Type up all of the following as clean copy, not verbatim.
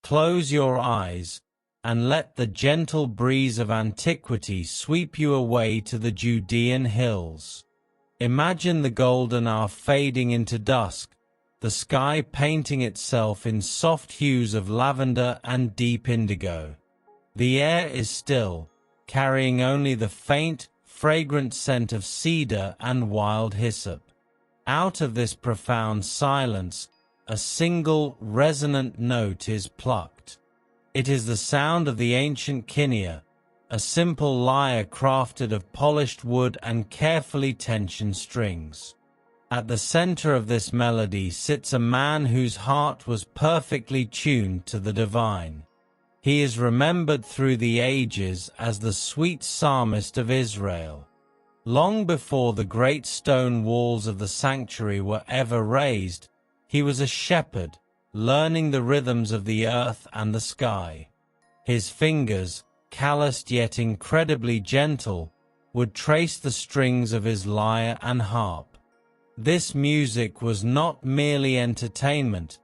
close your eyes, and let the gentle breeze of antiquity sweep you away to the Judean hills. Imagine the golden hour fading into dusk, the sky painting itself in soft hues of lavender and deep indigo. The air is still, carrying only the faint, fragrant scent of cedar and wild hyssop. Out of this profound silence, a single resonant note is plucked. It is the sound of the ancient kinnor, a simple lyre crafted of polished wood and carefully tensioned strings. At the center of this melody sits a man whose heart was perfectly tuned to the divine. He is remembered through the ages as the sweet psalmist of Israel. Long before the great stone walls of the sanctuary were ever raised, he was a shepherd, learning the rhythms of the earth and the sky. His fingers, calloused yet incredibly gentle, would trace the strings of his lyre and harp. This music was not merely entertainment,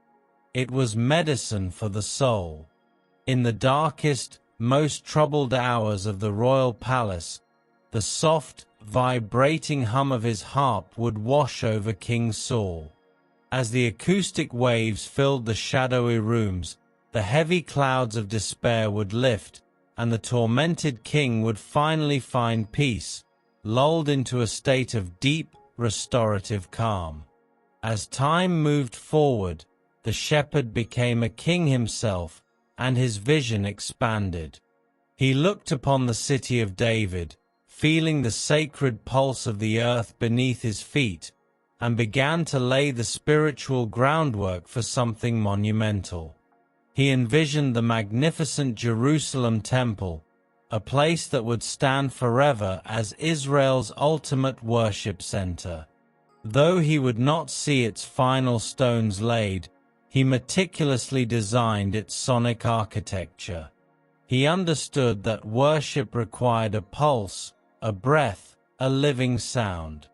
it was medicine for the soul. In the darkest, most troubled hours of the royal palace, the soft, vibrating hum of his harp would wash over King Saul. As the acoustic waves filled the shadowy rooms, the heavy clouds of despair would lift, and the tormented king would finally find peace, lulled into a state of deep, restorative calm. As time moved forward, the shepherd became a king himself, and his vision expanded. He looked upon the city of David, feeling the sacred pulse of the earth beneath his feet, and began to lay the spiritual groundwork for something monumental. He envisioned the magnificent Jerusalem temple, a place that would stand forever as Israel's ultimate worship center. Though he would not see its final stones laid, he meticulously designed its sonic architecture. He understood that worship required a pulse, a breath, a living sound.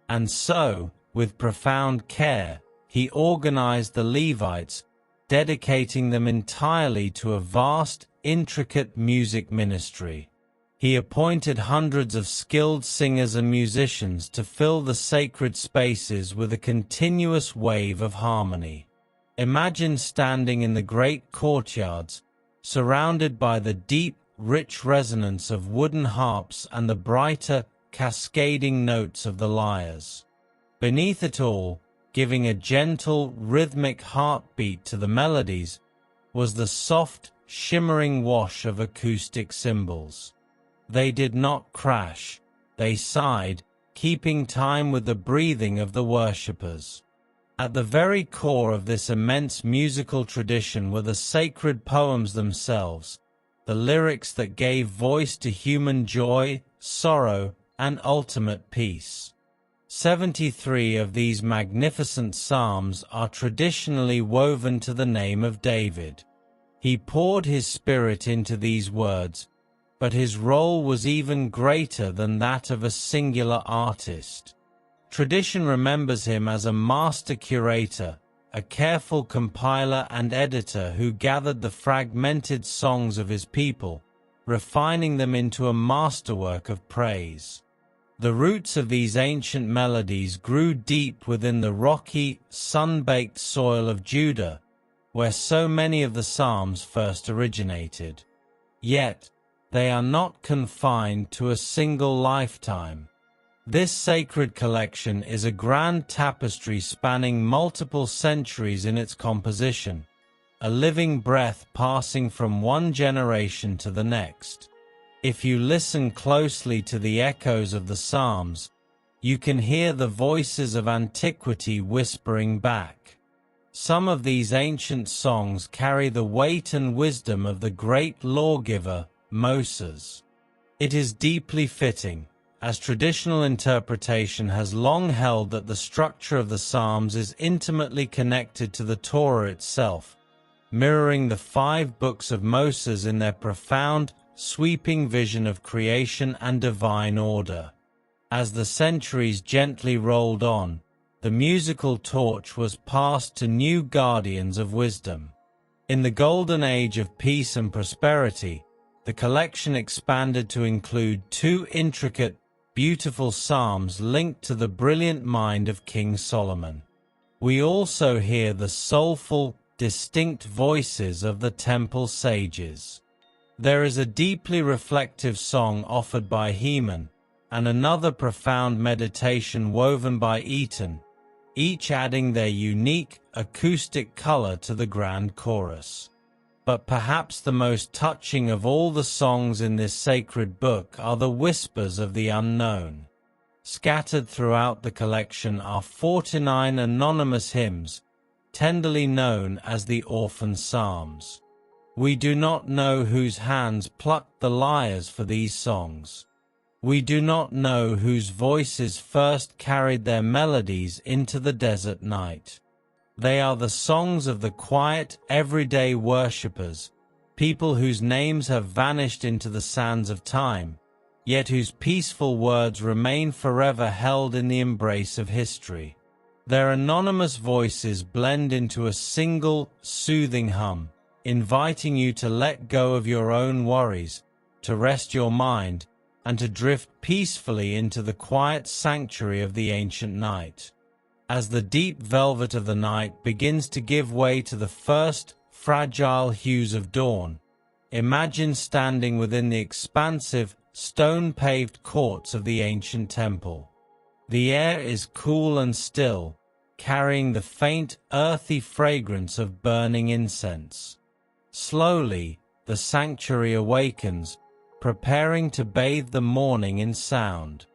And so, with profound care, he organized the Levites, dedicating them entirely to a vast, intricate music ministry. He appointed hundreds of skilled singers and musicians to fill the sacred spaces with a continuous wave of harmony. Imagine standing in the great courtyards, surrounded by the deep, rich resonance of wooden harps and the brighter, cascading notes of the lyres. Beneath it all, giving a gentle, rhythmic heartbeat to the melodies, was the soft, shimmering wash of acoustic cymbals. They did not crash, they sighed, keeping time with the breathing of the worshippers. At the very core of this immense musical tradition were the sacred poems themselves, the lyrics that gave voice to human joy, sorrow, and ultimate peace. 73 of these magnificent psalms are traditionally woven to the name of David. He poured his spirit into these words, but his role was even greater than that of a singular artist. Tradition remembers him as a master curator, a careful compiler and editor who gathered the fragmented songs of his people, refining them into a masterwork of praise. The roots of these ancient melodies grew deep within the rocky, sun-baked soil of Judah, where so many of the Psalms first originated. Yet, they are not confined to a single lifetime. This sacred collection is a grand tapestry spanning multiple centuries in its composition, a living breath passing from one generation to the next. If you listen closely to the echoes of the Psalms, you can hear the voices of antiquity whispering back. Some of these ancient songs carry the weight and wisdom of the great lawgiver, Moses. It is deeply fitting, as traditional interpretation has long held that the structure of the Psalms is intimately connected to the Torah itself, mirroring the 5 books of Moses in their profound, sweeping vision of creation and divine order. As the centuries gently rolled on, the musical torch was passed to new guardians of wisdom. In the golden age of peace and prosperity, the collection expanded to include 2 intricate, beautiful psalms linked to the brilliant mind of King Solomon. We also hear the soulful, distinct voices of the temple sages. There is a deeply reflective song offered by Heman, and another profound meditation woven by Eaton, each adding their unique acoustic color to the grand chorus. But perhaps the most touching of all the songs in this sacred book are the whispers of the unknown. Scattered throughout the collection are 49 anonymous hymns, tenderly known as the Orphan Psalms. We do not know whose hands plucked the lyres for these songs. We do not know whose voices first carried their melodies into the desert night. They are the songs of the quiet, everyday worshippers, people whose names have vanished into the sands of time, yet whose peaceful words remain forever held in the embrace of history. Their anonymous voices blend into a single, soothing hum, inviting you to let go of your own worries, to rest your mind, and to drift peacefully into the quiet sanctuary of the ancient night. As the deep velvet of the night begins to give way to the first fragile hues of dawn, imagine standing within the expansive, stone-paved courts of the ancient temple. The air is cool and still, carrying the faint, earthy fragrance of burning incense. Slowly, the sanctuary awakens, preparing to bathe the morning in sound.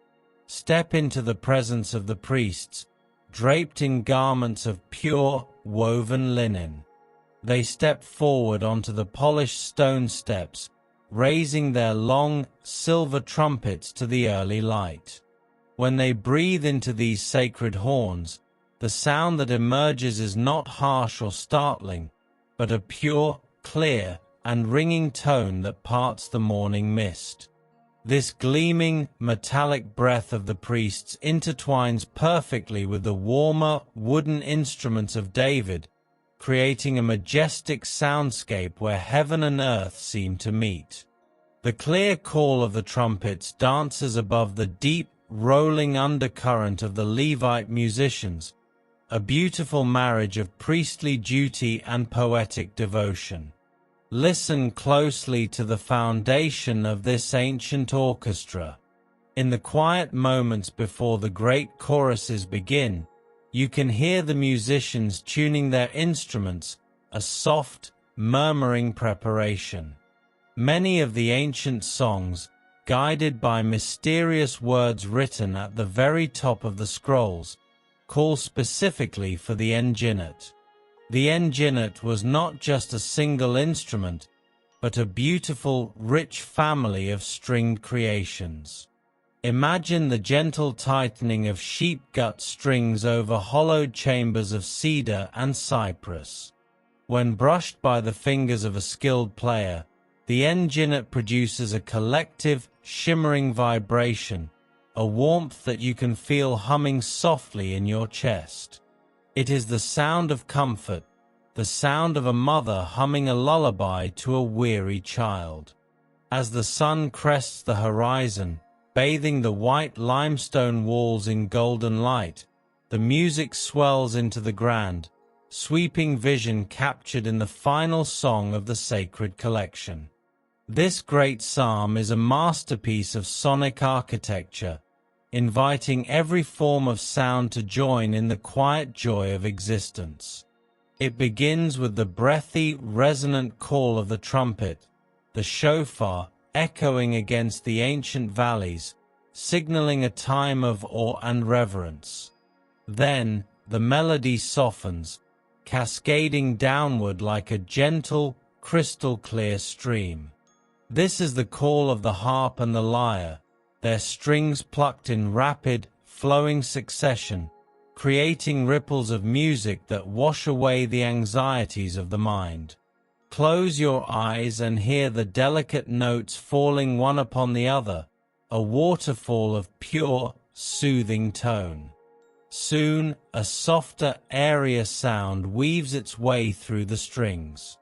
Step into the presence of the priests, draped in garments of pure, woven linen. They step forward onto the polished stone steps, raising their long, silver trumpets to the early light. When they breathe into these sacred horns, the sound that emerges is not harsh or startling, but a pure, clear, and ringing tone that parts the morning mist. This gleaming, metallic breath of the priests intertwines perfectly with the warmer, wooden instruments of David, creating a majestic soundscape where heaven and earth seem to meet. The clear call of the trumpets dances above the deep, rolling undercurrent of the Levite musicians, a beautiful marriage of priestly duty and poetic devotion. Listen closely to the foundation of this ancient orchestra. In the quiet moments before the great choruses begin, you can hear the musicians tuning their instruments, a soft, murmuring preparation. Many of the ancient songs, guided by mysterious words written at the very top of the scrolls, call specifically for the enginet. The enginet was not just a single instrument, but a beautiful, rich family of stringed creations. Imagine the gentle tightening of sheep gut strings over hollowed chambers of cedar and cypress. When brushed by the fingers of a skilled player, the enginet produces a collective, shimmering vibration, a warmth that you can feel humming softly in your chest. It is the sound of comfort, the sound of a mother humming a lullaby to a weary child. As the sun crests the horizon, bathing the white limestone walls in golden light, the music swells into the grand, sweeping vision captured in the final song of the sacred collection. This great psalm is a masterpiece of sonic architecture, inviting every form of sound to join in the quiet joy of existence. It begins with the breathy, resonant call of the trumpet, the shofar echoing against the ancient valleys, signaling a time of awe and reverence. Then, the melody softens, cascading downward like a gentle, crystal-clear stream. This is the call of the harp and the lyre, their strings plucked in rapid, flowing succession, creating ripples of music that wash away the anxieties of the mind. Close your eyes and hear the delicate notes falling one upon the other, a waterfall of pure, soothing tone. Soon, a softer, airier sound weaves its way through the strings.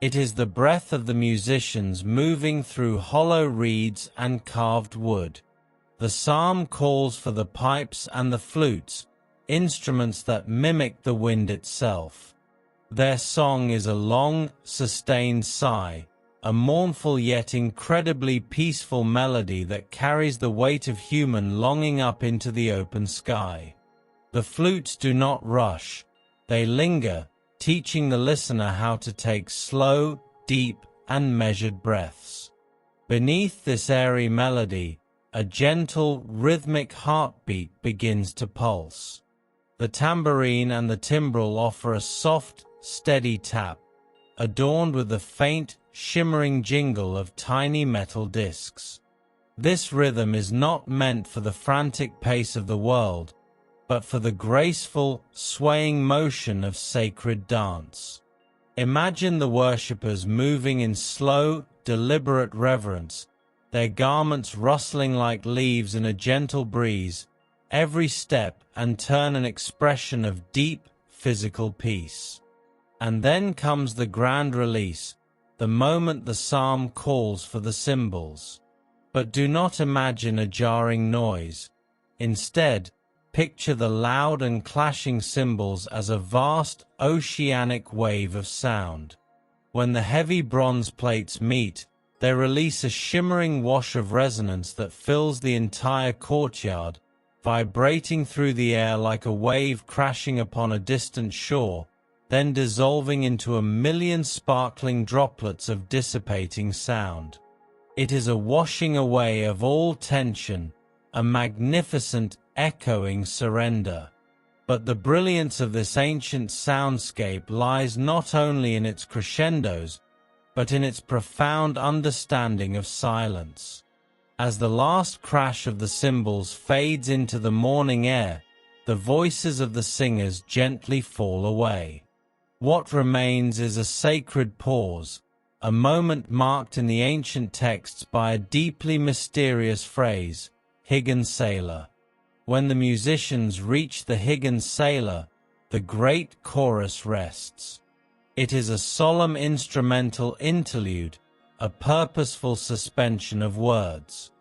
It is the breath of the musicians moving through hollow reeds and carved wood. The psalm calls for the pipes and the flutes, instruments that mimic the wind itself. Their song is a long, sustained sigh, a mournful yet incredibly peaceful melody that carries the weight of human longing up into the open sky. The flutes do not rush, they linger, teaching the listener how to take slow, deep, and measured breaths. Beneath this airy melody, a gentle, rhythmic heartbeat begins to pulse. The tambourine and the timbrel offer a soft, steady tap, adorned with the faint, shimmering jingle of tiny metal discs. This rhythm is not meant for the frantic pace of the world, but for the graceful, swaying motion of sacred dance. Imagine the worshippers moving in slow, deliberate reverence, their garments rustling like leaves in a gentle breeze, every step and turn an expression of deep, physical peace. And then comes the grand release, the moment the psalm calls for the cymbals. But do not imagine a jarring noise. Instead, picture the loud and clashing cymbals as a vast, oceanic wave of sound. When the heavy bronze plates meet, they release a shimmering wash of resonance that fills the entire courtyard, vibrating through the air like a wave crashing upon a distant shore, then dissolving into a million sparkling droplets of dissipating sound. It is a washing away of all tension, a magnificent, echoing surrender. But the brilliance of this ancient soundscape lies not only in its crescendos, but in its profound understanding of silence. As the last crash of the cymbals fades into the morning air, the voices of the singers gently fall away. What remains is a sacred pause, a moment marked in the ancient texts by a deeply mysterious phrase, Higgin Sailor. When the musicians reach the Higgin Sailor, the great chorus rests. It is a solemn instrumental interlude, a purposeful suspension of words.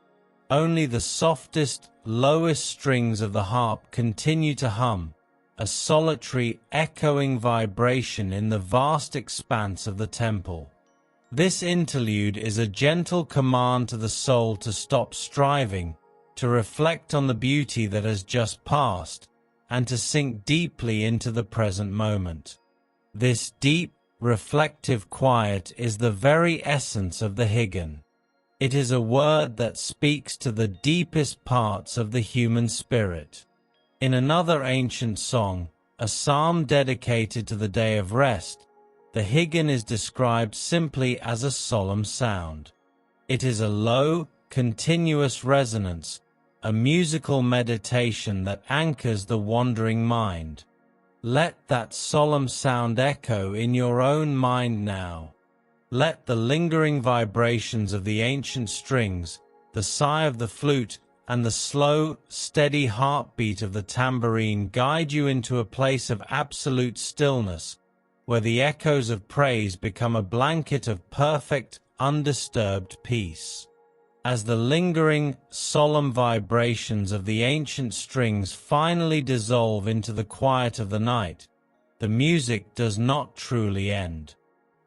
Only the softest, lowest strings of the harp continue to hum, a solitary, echoing vibration in the vast expanse of the temple. This interlude is a gentle command to the soul to stop striving, to reflect on the beauty that has just passed, and to sink deeply into the present moment. This deep, reflective quiet is the very essence of the Higgin. It is a word that speaks to the deepest parts of the human spirit. In another ancient song, a psalm dedicated to the day of rest, the Higgin is described simply as a solemn sound. It is a low, continuous resonance, a musical meditation that anchors the wandering mind. Let that solemn sound echo in your own mind now. Let the lingering vibrations of the ancient strings, the sigh of the flute, and the slow, steady heartbeat of the tambourine guide you into a place of absolute stillness, where the echoes of praise become a blanket of perfect, undisturbed peace. As the lingering, solemn vibrations of the ancient strings finally dissolve into the quiet of the night, the music does not truly end.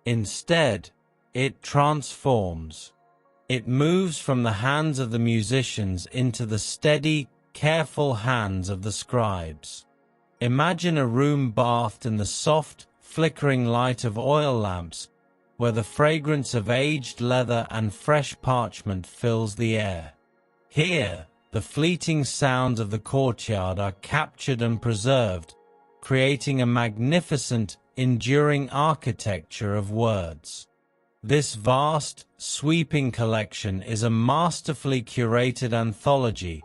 Instead, it transforms. It moves from the hands of the musicians into the steady, careful hands of the scribes. Imagine a room bathed in the soft, flickering light of oil lamps, where the fragrance of aged leather and fresh parchment fills the air. Here, the fleeting sounds of the courtyard are captured and preserved, creating a magnificent, enduring architecture of words. This vast, sweeping collection is a masterfully curated anthology,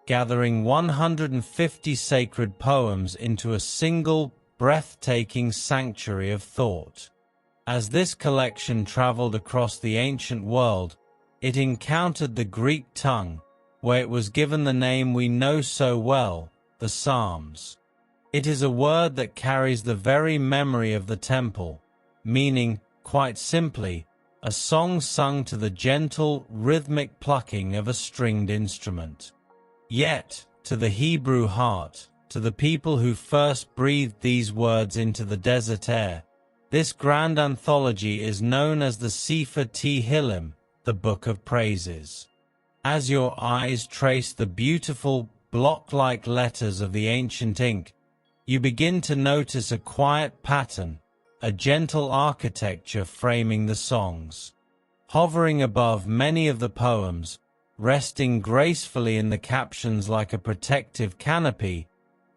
gathering 150 sacred poems into a single, breathtaking sanctuary of thought. As this collection traveled across the ancient world, it encountered the Greek tongue, where it was given the name we know so well, the Psalms. It is a word that carries the very memory of the temple, meaning quite simply, a song sung to the gentle, rhythmic plucking of a stringed instrument. Yet, to the Hebrew heart, to the people who first breathed these words into the desert air, this grand anthology is known as the Sefer Tehillim, the Book of Praises. As your eyes trace the beautiful, block-like letters of the ancient ink, you begin to notice a quiet pattern, a gentle architecture framing the songs. Hovering above many of the poems, resting gracefully in the captions like a protective canopy,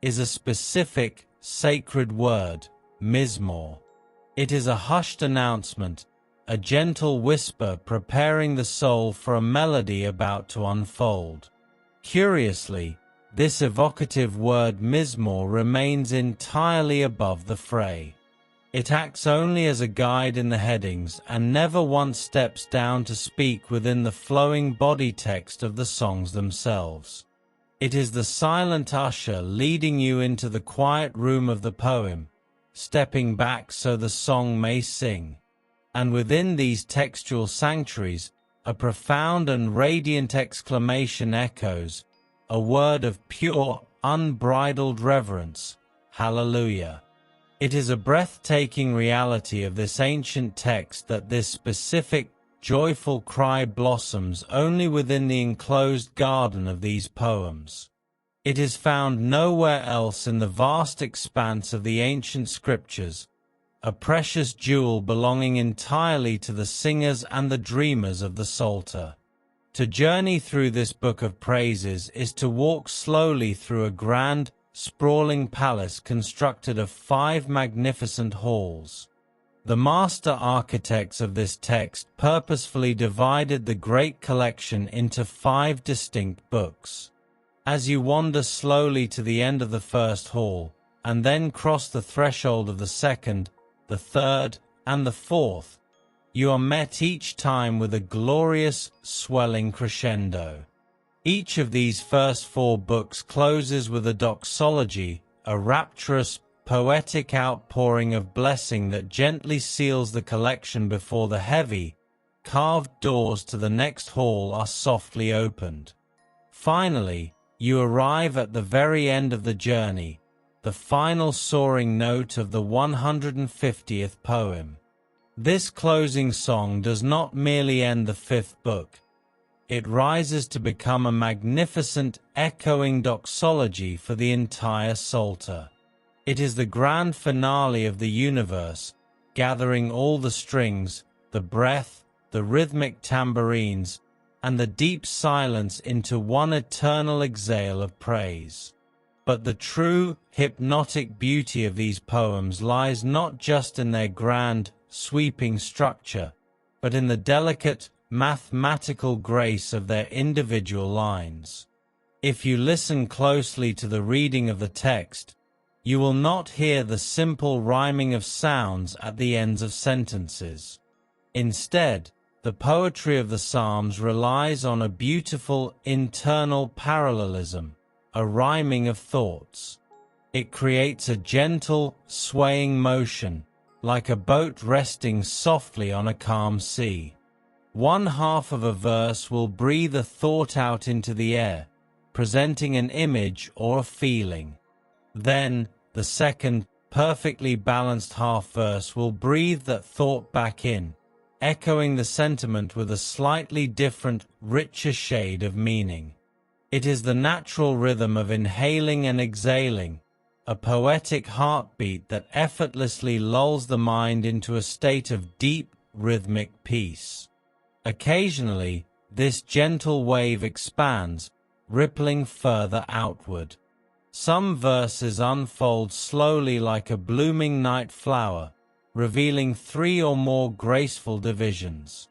is a specific, sacred word, mizmor. It is a hushed announcement, a gentle whisper preparing the soul for a melody about to unfold. Curiously, this evocative word mizmor remains entirely above the fray. It acts only as a guide in the headings and never once steps down to speak within the flowing body text of the songs themselves. It is the silent usher leading you into the quiet room of the poem, stepping back so the song may sing. And within these textual sanctuaries, a profound and radiant exclamation echoes, a word of pure, unbridled reverence, Hallelujah. It is a breathtaking reality of this ancient text that this specific, joyful cry blossoms only within the enclosed garden of these poems. It is found nowhere else in the vast expanse of the ancient scriptures, a precious jewel belonging entirely to the singers and the dreamers of the Psalter. To journey through this book of praises is to walk slowly through a grand, sprawling palace constructed of 5 magnificent halls. The master architects of this text purposefully divided the great collection into 5 distinct books. As you wander slowly to the end of the first hall, and then cross the threshold of the second, the third, and the fourth, you are met each time with a glorious, swelling crescendo. Each of these first 4 books closes with a doxology, a rapturous, poetic outpouring of blessing that gently seals the collection before the heavy, carved doors to the next hall are softly opened. Finally, you arrive at the very end of the journey, the final soaring note of the 150th poem. This closing song does not merely end the 5th book. It rises to become a magnificent, echoing doxology for the entire Psalter. It is the grand finale of the universe, gathering all the strings, the breath, the rhythmic tambourines, and the deep silence into one eternal exhale of praise. But the true, hypnotic beauty of these poems lies not just in their grand, sweeping structure, but in the delicate, mathematical grace of their individual lines. If you listen closely to the reading of the text, you will not hear the simple rhyming of sounds at the ends of sentences. Instead, the poetry of the Psalms relies on a beautiful internal parallelism, a rhyming of thoughts. It creates a gentle, swaying motion, like a boat resting softly on a calm sea. One half of a verse will breathe a thought out into the air, presenting an image or a feeling. Then, the second, perfectly balanced half verse will breathe that thought back in, echoing the sentiment with a slightly different, richer shade of meaning. It is the natural rhythm of inhaling and exhaling, a poetic heartbeat that effortlessly lulls the mind into a state of deep, rhythmic peace. Occasionally, this gentle wave expands, rippling further outward. Some verses unfold slowly like a blooming night flower, revealing 3 or more graceful divisions.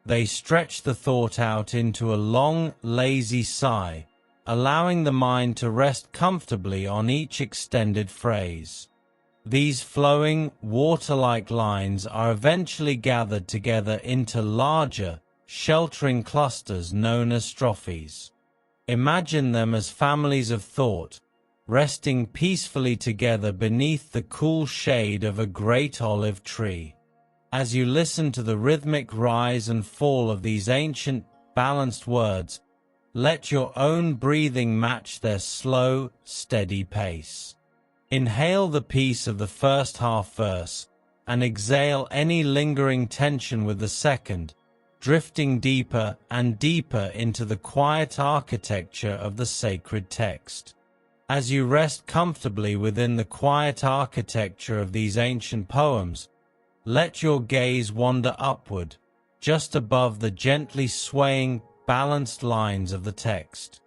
They stretch the thought out into a long, lazy sigh, allowing the mind to rest comfortably on each extended phrase. These flowing, water-like lines are eventually gathered together into larger, sheltering clusters known as strophes. Imagine them as families of thought, resting peacefully together beneath the cool shade of a great olive tree. As you listen to the rhythmic rise and fall of these ancient, balanced words, let your own breathing match their slow, steady pace. Inhale the peace of the first half verse, and exhale any lingering tension with the second, drifting deeper and deeper into the quiet architecture of the sacred text. As you rest comfortably within the quiet architecture of these ancient poems, let your gaze wander upward, just above the gently swaying, balanced lines of the text.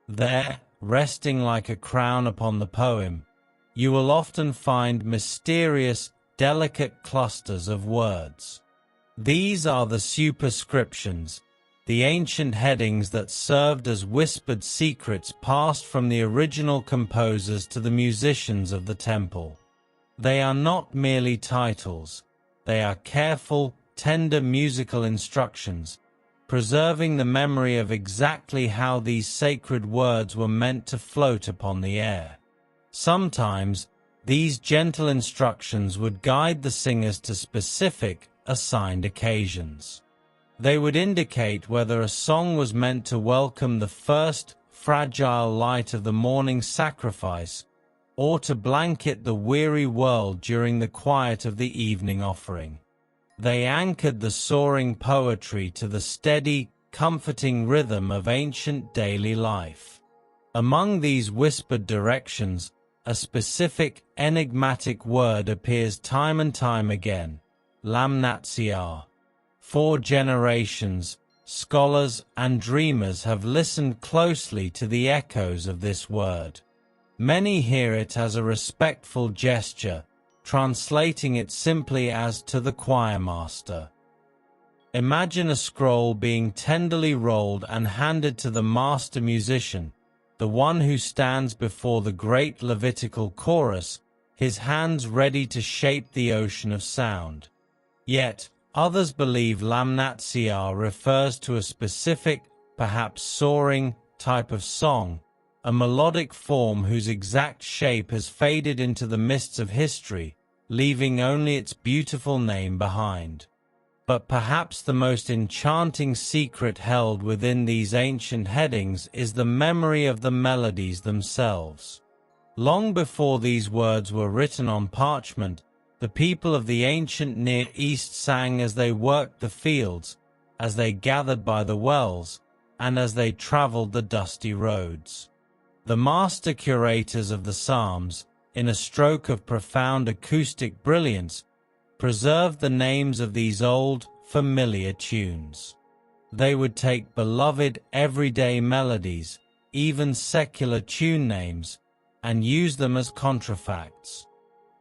There, resting like a crown upon the poem, you will often find mysterious, delicate clusters of words. These are the superscriptions, the ancient headings that served as whispered secrets passed from the original composers to the musicians of the temple. They are not merely titles, they are careful, tender musical instructions, preserving the memory of exactly how these sacred words were meant to float upon the air. Sometimes, these gentle instructions would guide the singers to specific, assigned occasions. They would indicate whether a song was meant to welcome the first, fragile light of the morning sacrifice, or to blanket the weary world during the quiet of the evening offering. They anchored the soaring poetry to the steady, comforting rhythm of ancient daily life. Among these whispered directions, a specific, enigmatic word appears time and time again: lamnatsiar. For generations, scholars and dreamers have listened closely to the echoes of this word. Many hear it as a respectful gesture, translating it simply as "to the choirmaster." Imagine a scroll being tenderly rolled and handed to the master musician, the one who stands before the great Levitical chorus, his hands ready to shape the ocean of sound. Yet, others believe lamnatsiar refers to a specific, perhaps soaring, type of song, a melodic form whose exact shape has faded into the mists of history, leaving only its beautiful name behind. But perhaps the most enchanting secret held within these ancient headings is the memory of the melodies themselves. Long before these words were written on parchment, the people of the ancient Near East sang as they worked the fields, as they gathered by the wells, and as they traveled the dusty roads. The master curators of the Psalms, in a stroke of profound acoustic brilliance, preserved the names of these old, familiar tunes. They would take beloved everyday melodies, even secular tune names, and use them as contrafacts.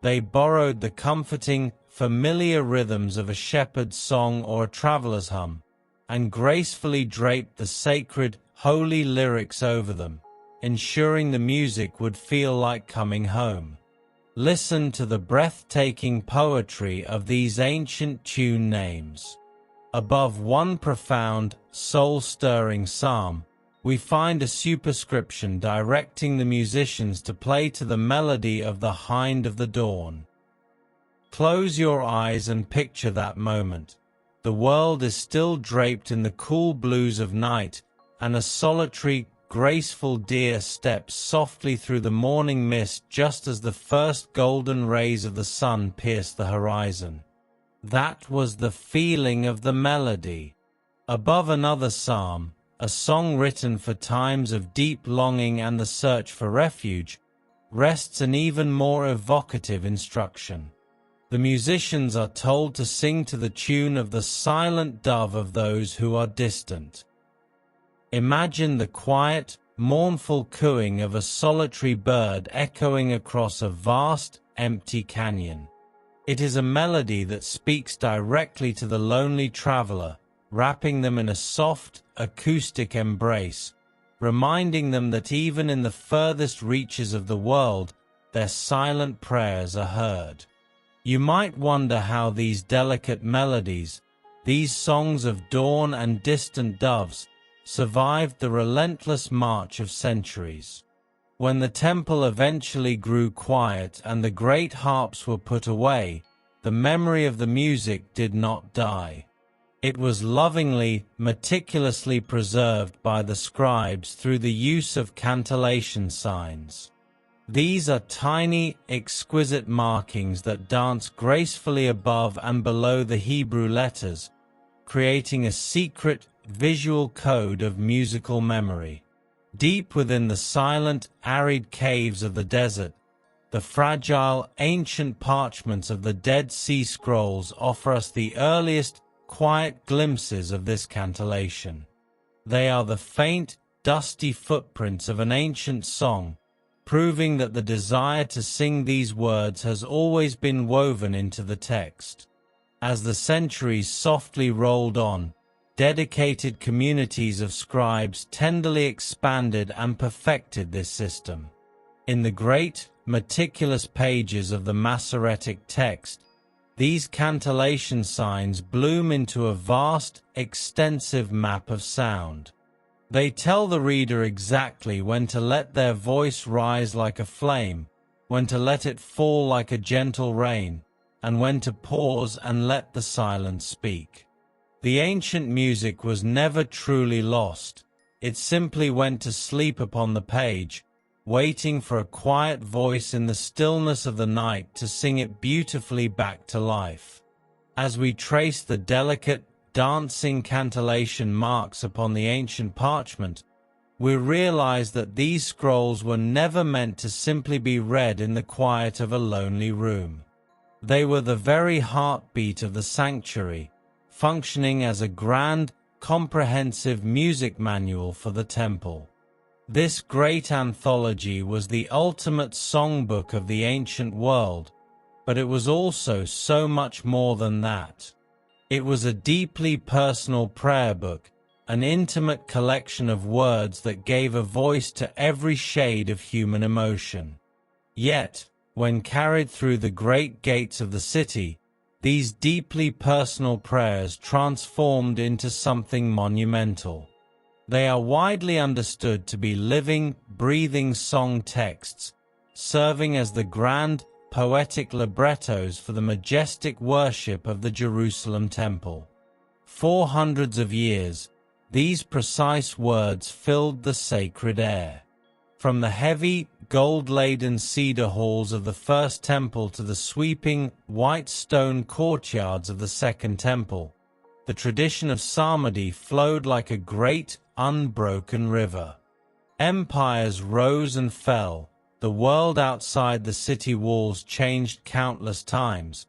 They borrowed the comforting, familiar rhythms of a shepherd's song or a traveler's hum, and gracefully draped the sacred, holy lyrics over them, ensuring the music would feel like coming home. Listen to the breathtaking poetry of these ancient tune names. Above one profound, soul-stirring psalm, we find a superscription directing the musicians to play to the melody of the Hind of the Dawn. Close your eyes and picture that moment. The world is still draped in the cool blues of night, and a solitary, graceful deer steps softly through the morning mist just as the first golden rays of the sun pierce the horizon. That was the feeling of the melody. Above another psalm, a song written for times of deep longing and the search for refuge, rests an even more evocative instruction. The musicians are told to sing to the tune of the silent dove of those who are distant. Imagine the quiet, mournful cooing of a solitary bird echoing across a vast, empty canyon. It is a melody that speaks directly to the lonely traveler, wrapping them in a soft, acoustic embrace, reminding them that even in the furthest reaches of the world, their silent prayers are heard. You might wonder how these delicate melodies, these songs of dawn and distant doves, survived the relentless march of centuries. When the temple eventually grew quiet and the great harps were put away, the memory of the music did not die. It was lovingly, meticulously preserved by the scribes through the use of cantillation signs. These are tiny, exquisite markings that dance gracefully above and below the Hebrew letters, creating a secret, visual code of musical memory. Deep within the silent, arid caves of the desert, the fragile, ancient parchments of the Dead Sea Scrolls offer us the earliest, quiet glimpses of this cantillation. They are the faint, dusty footprints of an ancient song, proving that the desire to sing these words has always been woven into the text. As the centuries softly rolled on, dedicated communities of scribes tenderly expanded and perfected this system. In the great, meticulous pages of the Masoretic text, these cantillation signs bloom into a vast, extensive map of sound. They tell the reader exactly when to let their voice rise like a flame, when to let it fall like a gentle rain, and when to pause and let the silence speak. The ancient music was never truly lost. It simply went to sleep upon the page, waiting for a quiet voice in the stillness of the night to sing it beautifully back to life. As we trace the delicate, dancing cantillation marks upon the ancient parchment, we realize that these scrolls were never meant to simply be read in the quiet of a lonely room. They were the very heartbeat of the sanctuary, functioning as a grand, comprehensive music manual for the temple. This great anthology was the ultimate songbook of the ancient world, but it was also so much more than that. It was a deeply personal prayer book, an intimate collection of words that gave a voice to every shade of human emotion. Yet, when carried through the great gates of the city, these deeply personal prayers transformed into something monumental. They are widely understood to be living, breathing song texts, serving as the grand, poetic librettos for the majestic worship of the Jerusalem temple. For hundreds of years, these precise words filled the sacred air. From the heavy, gold-laden cedar halls of the first temple to the sweeping, white stone courtyards of the second temple, the tradition of psalmody flowed like a great, unbroken river. Empires rose and fell, the world outside the city walls changed countless times,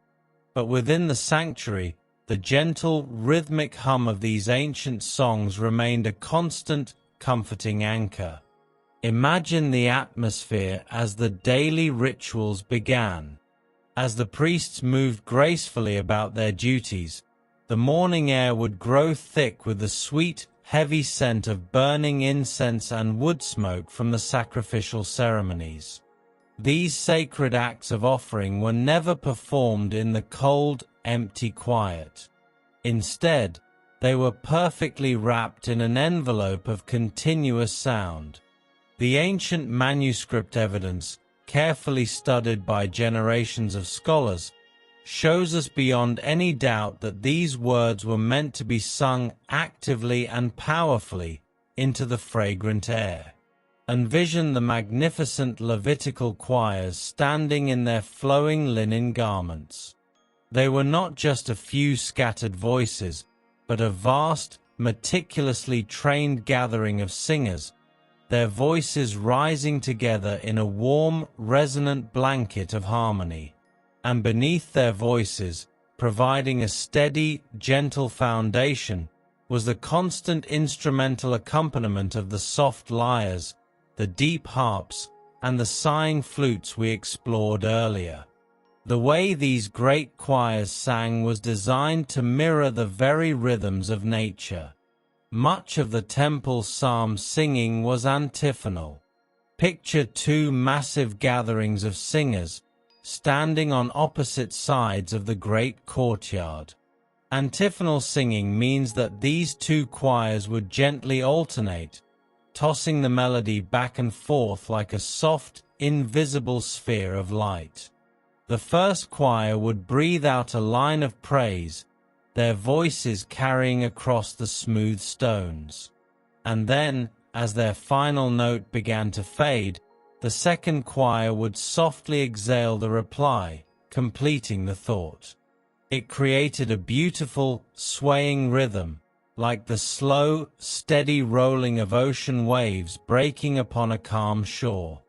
but within the sanctuary, the gentle, rhythmic hum of these ancient songs remained a constant, comforting anchor. Imagine the atmosphere as the daily rituals began. As the priests moved gracefully about their duties, the morning air would grow thick with the sweet, heavy scent of burning incense and wood smoke from the sacrificial ceremonies. These sacred acts of offering were never performed in the cold, empty quiet. Instead, they were perfectly wrapped in an envelope of continuous sound. The ancient manuscript evidence, carefully studied by generations of scholars, shows us beyond any doubt that these words were meant to be sung actively and powerfully into the fragrant air. Envision the magnificent Levitical choirs standing in their flowing linen garments. They were not just a few scattered voices, but a vast, meticulously trained gathering of singers, their voices rising together in a warm, resonant blanket of harmony. And beneath their voices, providing a steady, gentle foundation, was the constant instrumental accompaniment of the soft lyres, the deep harps, and the sighing flutes we explored earlier. The way these great choirs sang was designed to mirror the very rhythms of nature. Much of the temple psalm singing was antiphonal. Picture two massive gatherings of singers, standing on opposite sides of the great courtyard. Antiphonal singing means that these two choirs would gently alternate, tossing the melody back and forth like a soft, invisible sphere of light. The first choir would breathe out a line of praise, their voices carrying across the smooth stones. And then, as their final note began to fade, the second choir would softly exhale the reply, completing the thought. It created a beautiful, swaying rhythm, like the slow, steady rolling of ocean waves breaking upon a calm shore.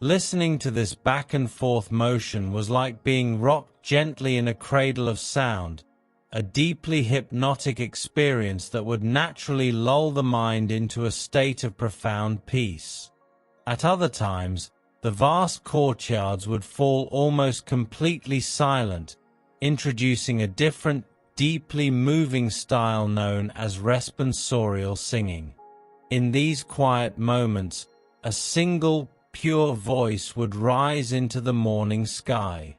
Listening to this back-and-forth motion was like being rocked gently in a cradle of sound, a deeply hypnotic experience that would naturally lull the mind into a state of profound peace. At other times, the vast courtyards would fall almost completely silent, introducing a different, deeply moving style known as responsorial singing. In these quiet moments, a single, pure voice would rise into the morning sky.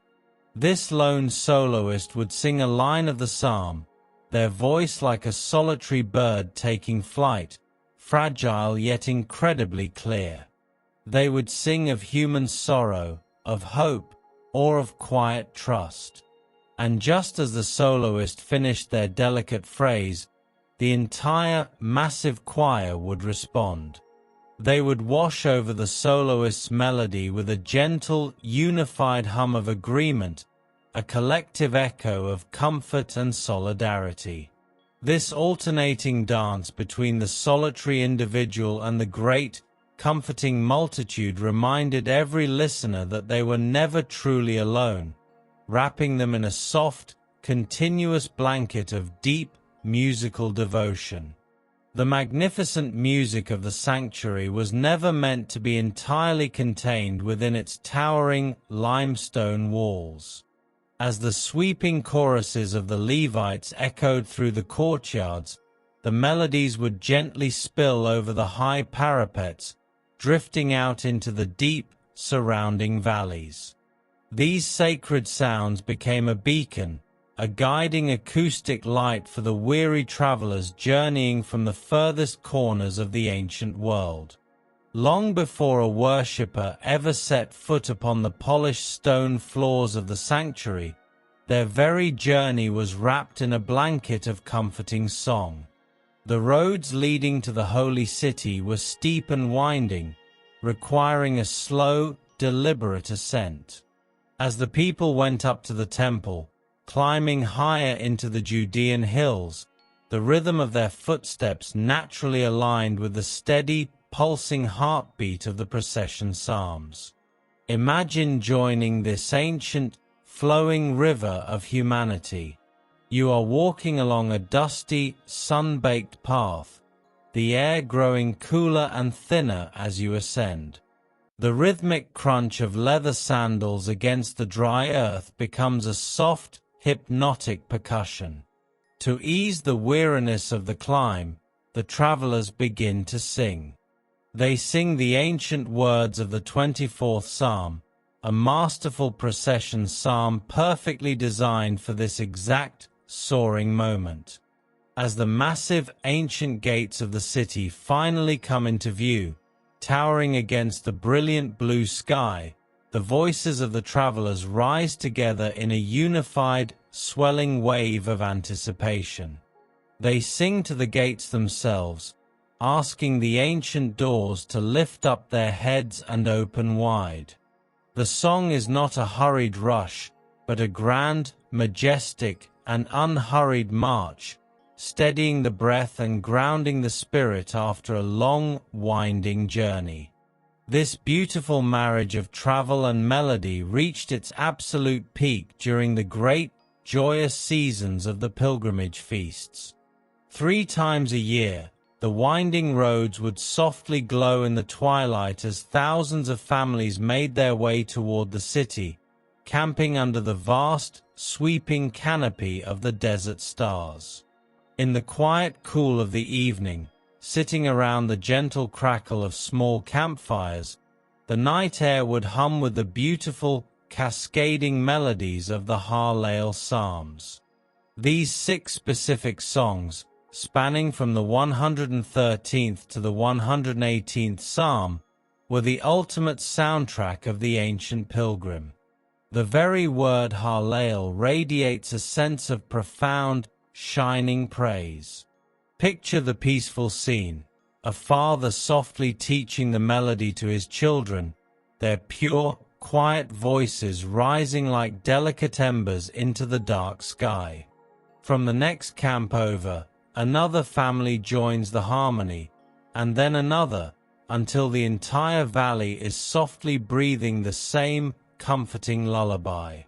This lone soloist would sing a line of the psalm, their voice like a solitary bird taking flight, fragile yet incredibly clear. They would sing of human sorrow, of hope, or of quiet trust. And just as the soloist finished their delicate phrase, the entire, massive choir would respond. They would wash over the soloist's melody with a gentle, unified hum of agreement, a collective echo of comfort and solidarity. This alternating dance between the solitary individual and the great, comforting multitude reminded every listener that they were never truly alone, wrapping them in a soft, continuous blanket of deep, musical devotion. The magnificent music of the sanctuary was never meant to be entirely contained within its towering, limestone walls. As the sweeping choruses of the Levites echoed through the courtyards, the melodies would gently spill over the high parapets, drifting out into the deep, surrounding valleys. These sacred sounds became a beacon, a guiding acoustic light for the weary travelers journeying from the furthest corners of the ancient world. Long before a worshipper ever set foot upon the polished stone floors of the sanctuary, their very journey was wrapped in a blanket of comforting song. The roads leading to the holy city were steep and winding, requiring a slow, deliberate ascent. As the people went up to the temple, climbing higher into the Judean hills, the rhythm of their footsteps naturally aligned with the steady, pulsing heartbeat of the procession psalms. Imagine joining this ancient, flowing river of humanity. You are walking along a dusty, sun-baked path, the air growing cooler and thinner as you ascend. The rhythmic crunch of leather sandals against the dry earth becomes a soft, hypnotic percussion. To ease the weariness of the climb, the travelers begin to sing. They sing the ancient words of the 24th Psalm, a masterful procession psalm perfectly designed for this exact, soaring moment. As the massive, ancient gates of the city finally come into view, towering against the brilliant blue sky, the voices of the travelers rise together in a unified, swelling wave of anticipation. They sing to the gates themselves, asking the ancient doors to lift up their heads and open wide. The song is not a hurried rush, but a grand, majestic, and unhurried march, steadying the breath and grounding the spirit after a long, winding journey. This beautiful marriage of travel and melody reached its absolute peak during the great, joyous seasons of the pilgrimage feasts. 3 times a year, the winding roads would softly glow in the twilight as thousands of families made their way toward the city, camping under the vast, sweeping canopy of the desert stars. In the quiet cool of the evening, sitting around the gentle crackle of small campfires, the night air would hum with the beautiful, cascading melodies of the Hallel Psalms. These 6 specific songs, spanning from the 113th to the 118th Psalm, were the ultimate soundtrack of the ancient pilgrim. The very word Hallel radiates a sense of profound, shining praise. Picture the peaceful scene, a father softly teaching the melody to his children, their pure, quiet voices rising like delicate embers into the dark sky. From the next camp over, another family joins the harmony, and then another, until the entire valley is softly breathing the same comforting lullaby.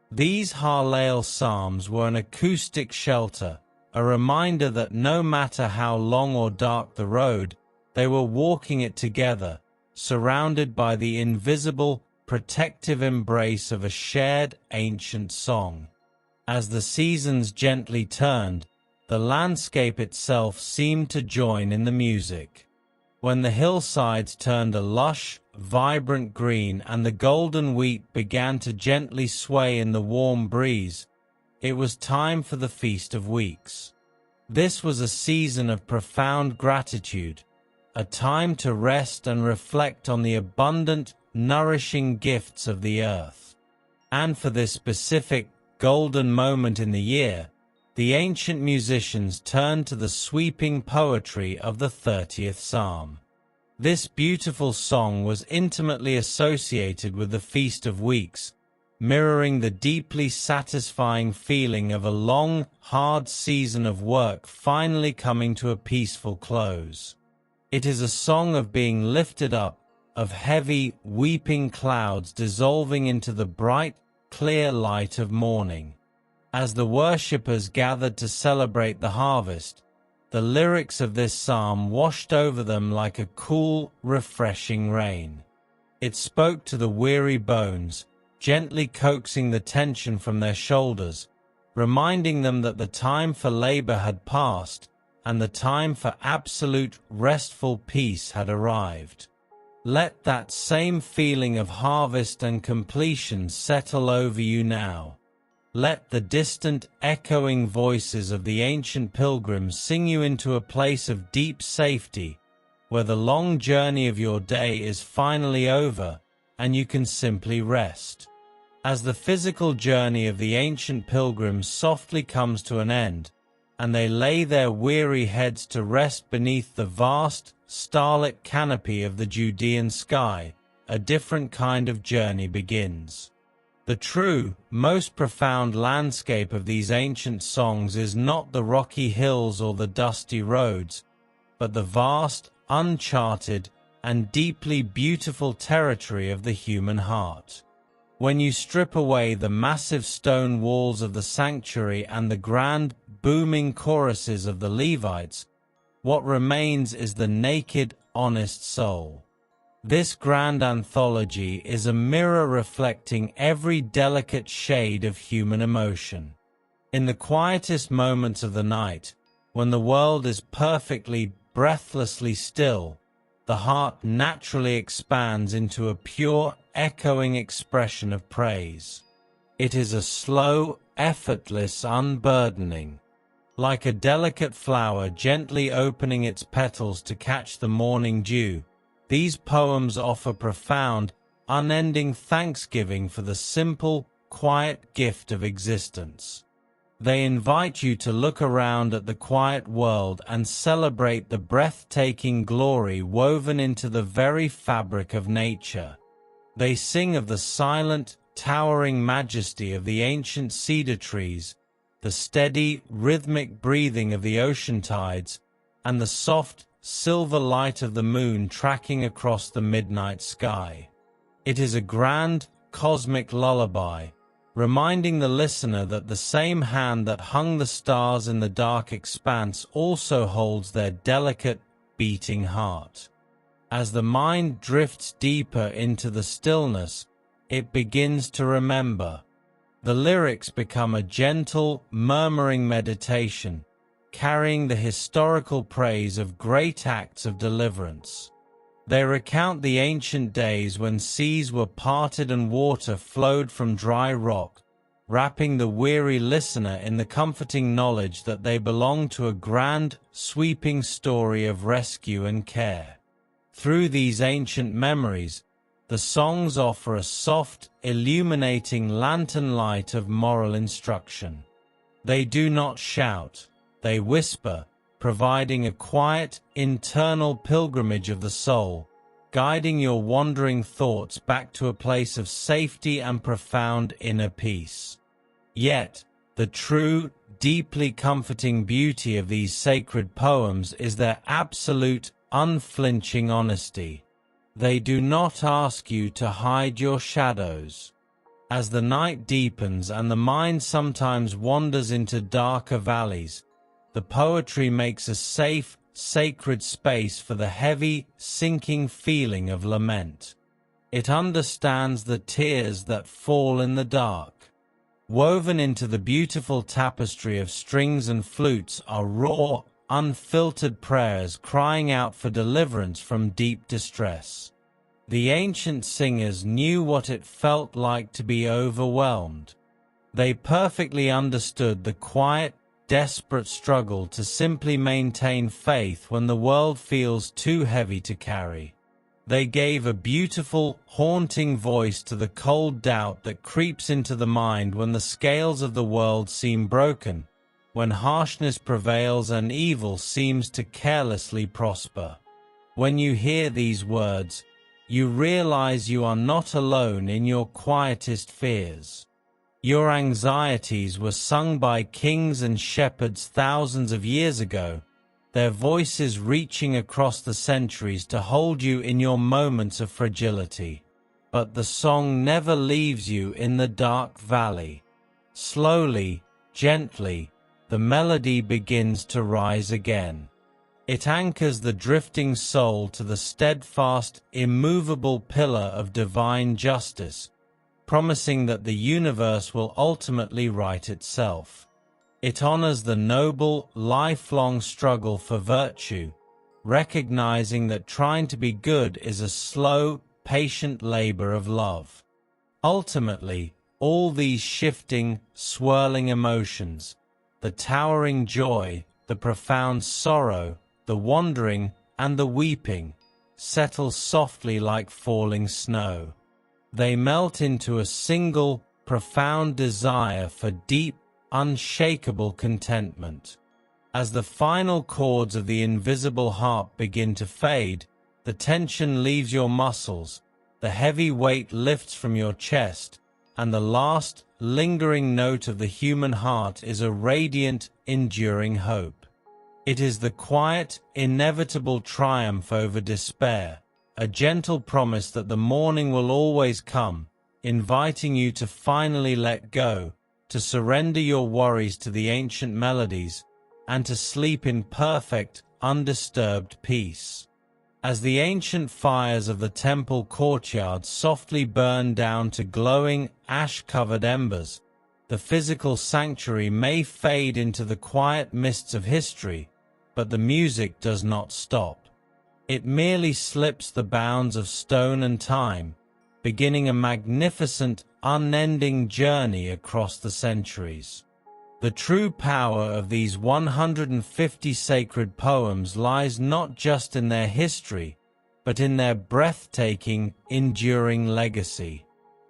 These Hallel psalms were an acoustic shelter, a reminder that no matter how long or dark the road, they were walking it together, surrounded by the invisible, protective embrace of a shared ancient song. As the seasons gently turned, the landscape itself seemed to join in the music. When the hillsides turned a lush, vibrant green and the golden wheat began to gently sway in the warm breeze, it was time for the Feast of Weeks. This was a season of profound gratitude, a time to rest and reflect on the abundant, nourishing gifts of the earth. And for this specific, golden moment in the year, the ancient musicians turned to the sweeping poetry of the 30th Psalm. This beautiful song was intimately associated with the Feast of Weeks, mirroring the deeply satisfying feeling of a long, hard season of work finally coming to a peaceful close. It is a song of being lifted up, of heavy, weeping clouds dissolving into the bright, clear light of morning. As the worshippers gathered to celebrate the harvest, the lyrics of this psalm washed over them like a cool, refreshing rain. It spoke to the weary bones, gently coaxing the tension from their shoulders, reminding them that the time for labor had passed and the time for absolute, restful peace had arrived. Let that same feeling of harvest and completion settle over you now. Let the distant, echoing voices of the ancient pilgrims sing you into a place of deep safety, where the long journey of your day is finally over and you can simply rest. As the physical journey of the ancient pilgrims softly comes to an end, and they lay their weary heads to rest beneath the vast, starlit canopy of the Judean sky, a different kind of journey begins. The true, most profound landscape of these ancient songs is not the rocky hills or the dusty roads, but the vast, uncharted, and deeply beautiful territory of the human heart. When you strip away the massive stone walls of the sanctuary and the grand, booming choruses of the Levites, what remains is the naked, honest soul. This grand anthology is a mirror reflecting every delicate shade of human emotion. In the quietest moments of the night, when the world is perfectly, breathlessly still, the heart naturally expands into a pure, echoing expression of praise. It is a slow, effortless unburdening, like a delicate flower gently opening its petals to catch the morning dew. These poems offer profound, unending thanksgiving for the simple, quiet gift of existence. They invite you to look around at the quiet world and celebrate the breathtaking glory woven into the very fabric of nature. They sing of the silent, towering majesty of the ancient cedar trees, the steady, rhythmic breathing of the ocean tides, and the soft, silver light of the moon tracking across the midnight sky. It is a grand, cosmic lullaby, reminding the listener that the same hand that hung the stars in the dark expanse also holds their delicate, beating heart. As the mind drifts deeper into the stillness, it begins to remember. The lyrics become a gentle, murmuring meditation, carrying the historical praise of great acts of deliverance. They recount the ancient days when seas were parted and water flowed from dry rock, wrapping the weary listener in the comforting knowledge that they belong to a grand, sweeping story of rescue and care. Through these ancient memories, The songs offer a soft, illuminating lantern light of moral instruction. They do not shout, they whisper, providing a quiet, internal pilgrimage of the soul, guiding your wandering thoughts back to a place of safety and profound inner peace. Yet, the true, deeply comforting beauty of these sacred poems is their absolute, unflinching honesty. They do not ask you to hide your shadows. As the night deepens and the mind sometimes wanders into darker valleys, the poetry makes a safe, sacred space for the heavy, sinking feeling of lament. It understands the tears that fall in the dark. Woven into the beautiful tapestry of strings and flutes are raw, unfiltered prayers crying out for deliverance from deep distress. The ancient singers knew what it felt like to be overwhelmed. They perfectly understood the quiet, desperate struggle to simply maintain faith when the world feels too heavy to carry. They gave a beautiful, haunting voice to the cold doubt that creeps into the mind when the scales of the world seem broken, when harshness prevails and evil seems to carelessly prosper. When you hear these words, you realize you are not alone in your quietest fears. Your anxieties were sung by kings and shepherds thousands of years ago, their voices reaching across the centuries to hold you in your moments of fragility. But the song never leaves you in the dark valley. Slowly, gently, the melody begins to rise again. It anchors the drifting soul to the steadfast, immovable pillar of divine justice, promising that the universe will ultimately right itself. It honors the noble, lifelong struggle for virtue, recognizing that trying to be good is a slow, patient labor of love. Ultimately, all these shifting, swirling emotions, the towering joy, the profound sorrow, the wandering, and the weeping, settle softly like falling snow. They melt into a single, profound desire for deep, unshakable contentment. As the final chords of the invisible harp begin to fade, the tension leaves your muscles, the heavy weight lifts from your chest, and the last, lingering note of the human heart is a radiant, enduring hope. It is the quiet, inevitable triumph over despair, a gentle promise that the morning will always come, inviting you to finally let go, to surrender your worries to the ancient melodies, and to sleep in perfect, undisturbed peace. As the ancient fires of the temple courtyard softly burn down to glowing, ash-covered embers, the physical sanctuary may fade into the quiet mists of history, but the music does not stop. It merely slips the bounds of stone and time, beginning a magnificent, unending journey across the centuries. The true power of these 150 sacred poems lies not just in their history, but in their breathtaking, enduring legacy.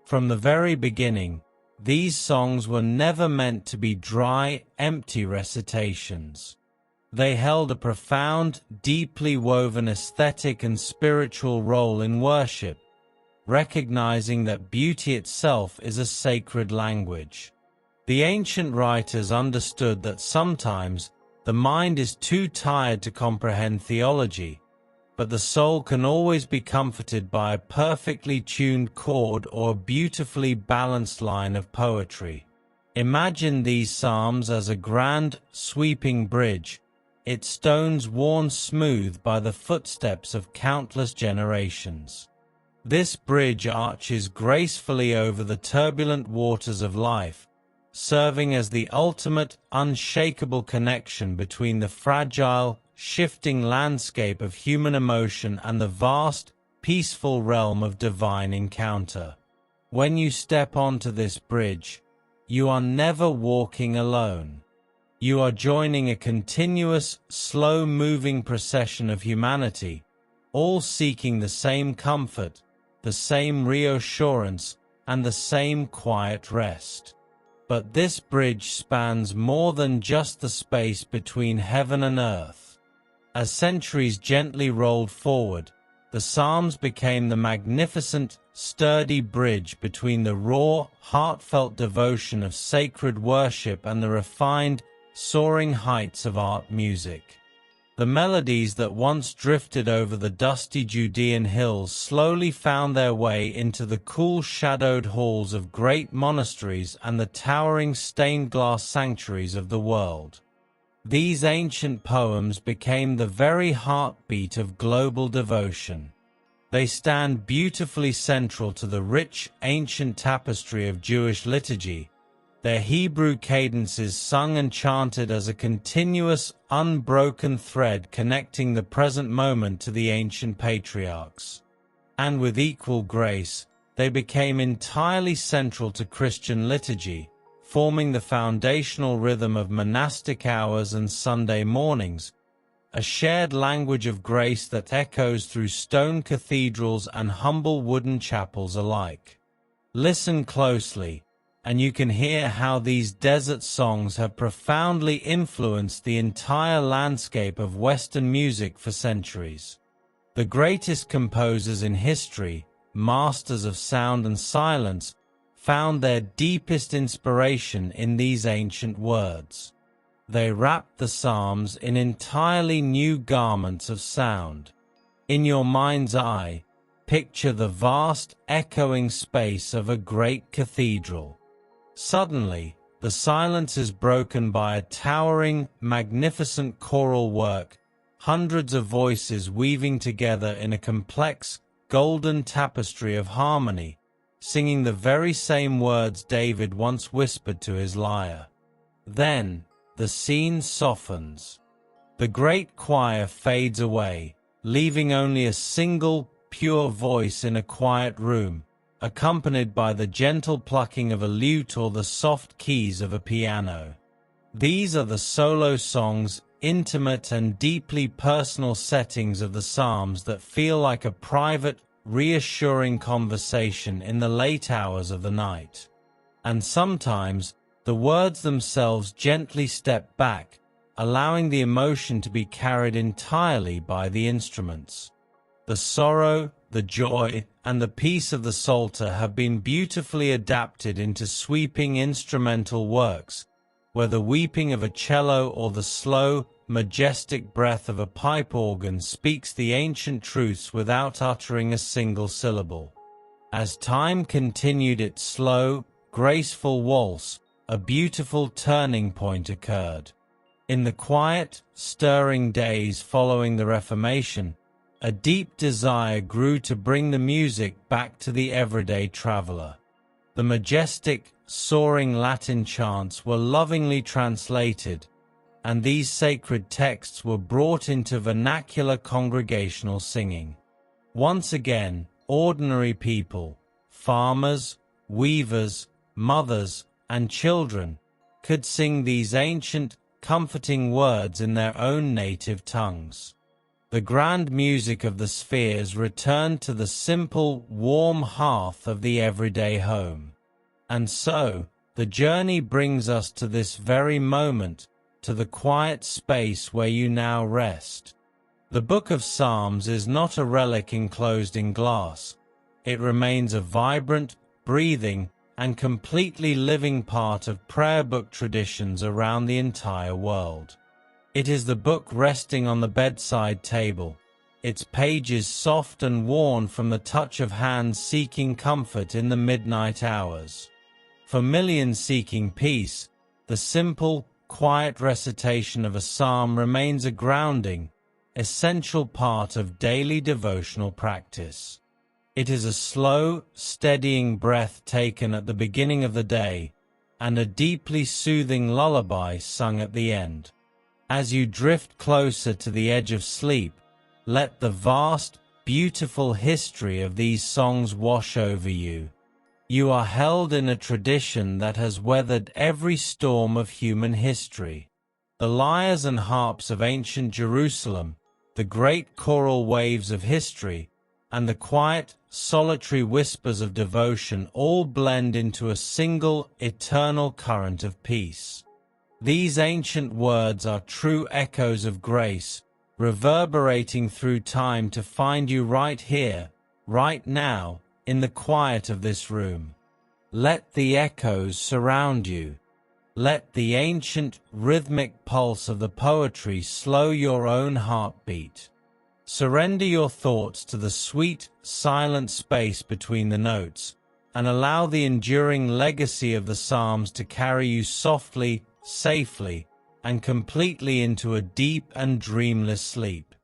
From the very beginning, these songs were never meant to be dry, empty recitations. They held a profound, deeply woven aesthetic and spiritual role in worship, recognizing that beauty itself is a sacred language. The ancient writers understood that sometimes the mind is too tired to comprehend theology, but the soul can always be comforted by a perfectly tuned chord or a beautifully balanced line of poetry. Imagine these psalms as a grand, sweeping bridge, its stones worn smooth by the footsteps of countless generations. This bridge arches gracefully over the turbulent waters of life, serving as the ultimate, unshakable connection between the fragile, shifting landscape of human emotion and the vast, peaceful realm of divine encounter. When you step onto this bridge, you are never walking alone. You are joining a continuous, slow-moving procession of humanity, all seeking the same comfort, the same reassurance, and the same quiet rest. But this bridge spans more than just the space between heaven and earth. As centuries gently rolled forward, the Psalms became the magnificent, sturdy bridge between the raw, heartfelt devotion of sacred worship and the refined, soaring heights of art music. The melodies that once drifted over the dusty Judean hills slowly found their way into the cool shadowed halls of great monasteries and the towering stained glass sanctuaries of the world. These ancient poems became the very heartbeat of global devotion. They stand beautifully central to the rich, ancient tapestry of Jewish liturgy, their Hebrew cadences sung and chanted as a continuous, unbroken thread connecting the present moment to the ancient patriarchs. And with equal grace, they became entirely central to Christian liturgy, forming the foundational rhythm of monastic hours and Sunday mornings, a shared language of grace that echoes through stone cathedrals and humble wooden chapels alike. Listen closely, and you can hear how these desert songs have profoundly influenced the entire landscape of Western music for centuries. The greatest composers in history, masters of sound and silence, found their deepest inspiration in these ancient words. They wrapped the Psalms in entirely new garments of sound. In your mind's eye, picture the vast, echoing space of a great cathedral. Suddenly, the silence is broken by a towering, magnificent choral work, hundreds of voices weaving together in a complex, golden tapestry of harmony, singing the very same words David once whispered to his lyre. Then, the scene softens. The great choir fades away, leaving only a single, pure voice in a quiet room, accompanied by the gentle plucking of a lute or the soft keys of a piano. These are the solo songs, intimate and deeply personal settings of the Psalms that feel like a private, reassuring conversation in the late hours of the night. And sometimes, the words themselves gently step back, allowing the emotion to be carried entirely by the instruments. The sorrow, the joy, and the peace of the Psalter have been beautifully adapted into sweeping instrumental works, where the weeping of a cello or the slow, majestic breath of a pipe organ speaks the ancient truths without uttering a single syllable. As time continued its slow, graceful waltz, a beautiful turning point occurred. In the quiet, stirring days following the Reformation, a deep desire grew to bring the music back to the everyday traveler. The majestic, soaring Latin chants were lovingly translated, and these sacred texts were brought into vernacular congregational singing. Once again, ordinary people, farmers, weavers, mothers, and children, could sing these ancient, comforting words in their own native tongues. The grand music of the spheres returned to the simple, warm hearth of the everyday home. And so, the journey brings us to this very moment, to the quiet space where you now rest. The Book of Psalms is not a relic enclosed in glass. It remains a vibrant, breathing, and completely living part of prayer book traditions around the entire world. It is the book resting on the bedside table, its pages soft and worn from the touch of hands seeking comfort in the midnight hours. For millions seeking peace, the simple, quiet recitation of a psalm remains a grounding, essential part of daily devotional practice. It is a slow, steadying breath taken at the beginning of the day, and a deeply soothing lullaby sung at the end. As you drift closer to the edge of sleep, let the vast, beautiful history of these songs wash over you. You are held in a tradition that has weathered every storm of human history. The lyres and harps of ancient Jerusalem, the great choral waves of history, and the quiet, solitary whispers of devotion all blend into a single, eternal current of peace. These ancient words are true echoes of grace, reverberating through time to find you right here, right now, in the quiet of this room. Let the echoes surround you. Let the ancient, rhythmic pulse of the poetry slow your own heartbeat. Surrender your thoughts to the sweet, silent space between the notes, and allow the enduring legacy of the Psalms to carry you softly, safely, and completely into a deep and dreamless sleep.